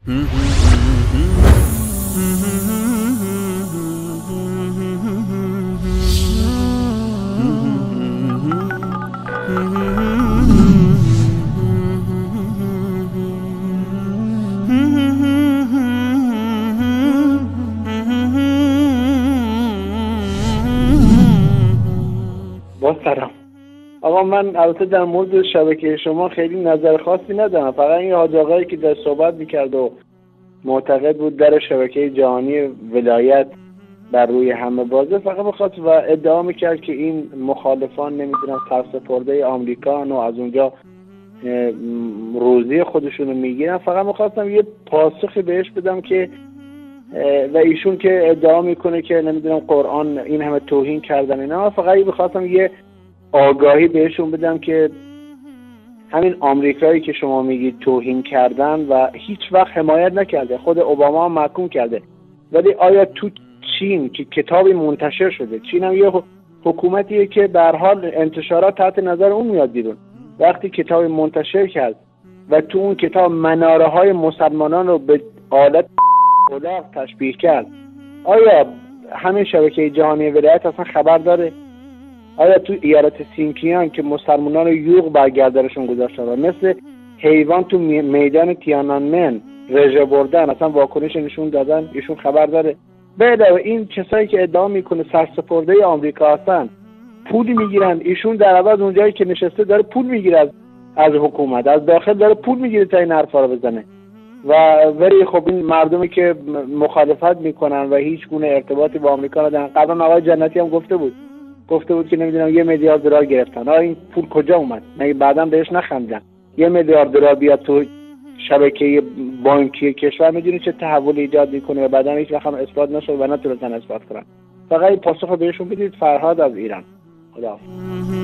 با سلام آقا، من البته در مورد شبکه شما خیلی نظر خاصی ندارم. فقط این حاج آقایی که در صحبت میکرد و معتقد بود در شبکه جهانی ولایت بر روی همه بازه، فقط بخواست و ادعا میکرد که این مخالفان نمیدونم سرسپرده آمریکان و از اونجا روزی خودشونو میگیرن. فقط میخواستم یه پاسخی بهش بدم که و ایشون که ادعا میکنه که نمیدونم قرآن این همه توهین کردن اینا، فقط میخواستم یه آگاهی بهشون بدم که همین آمریکایی که شما میگید توهین کردن و هیچ وقت حمایت نکرده، خود اوباما هم محکوم کرده، ولی آیا تو چین که کتابی منتشر شده، چین هم یه حکومتیه که به هر حال انتشارات تحت نظر اون میاد بیرون، وقتی کتابی منتشر کرد و تو اون کتاب مناره های مسلمانان رو به آلت الاغ تشبیه کرد، آیا همین شبکه جهانی ولایت اصلا خبر داره؟ آیا تو ایالت سینکیان که مسلمانان رو یوغ برگردارشون گذاشتن و مثل حیوان تو میدان تیانانمن رژه بردن، اصلا واکنش نشون دادن، ایشون خبر داره؟ به علاوه این کسایی که ادعا میکنه سرسپرده آمریکا هستن پول میگیرن، ایشون در عوض اونجایی که نشسته داره پول میگیره از حکومت، از داخل داره پول میگیره تا این حرفا رو بزنه. ولی خب این مردمی که مخالفت میکنن و هیچ گونه ارتباطی با آمریکا ندارن، قبلا آقای جنتی هم گفته بود که نمیدونم 1 میلیارد دلار گرفتن. این پول کجا اومد؟ مگه بعداً بهش نخندیدن؟ 1 میلیارد دلار بیاد تو شبکه بانکی کشور، میدونی چه تحولی ایجاد میکنه و بعداً هیچ وقت هم اثبات نشد و نتونستن اثبات کنن. فقط پاسخ بهشون بدید. فرهاد از ایران. خداحافظ.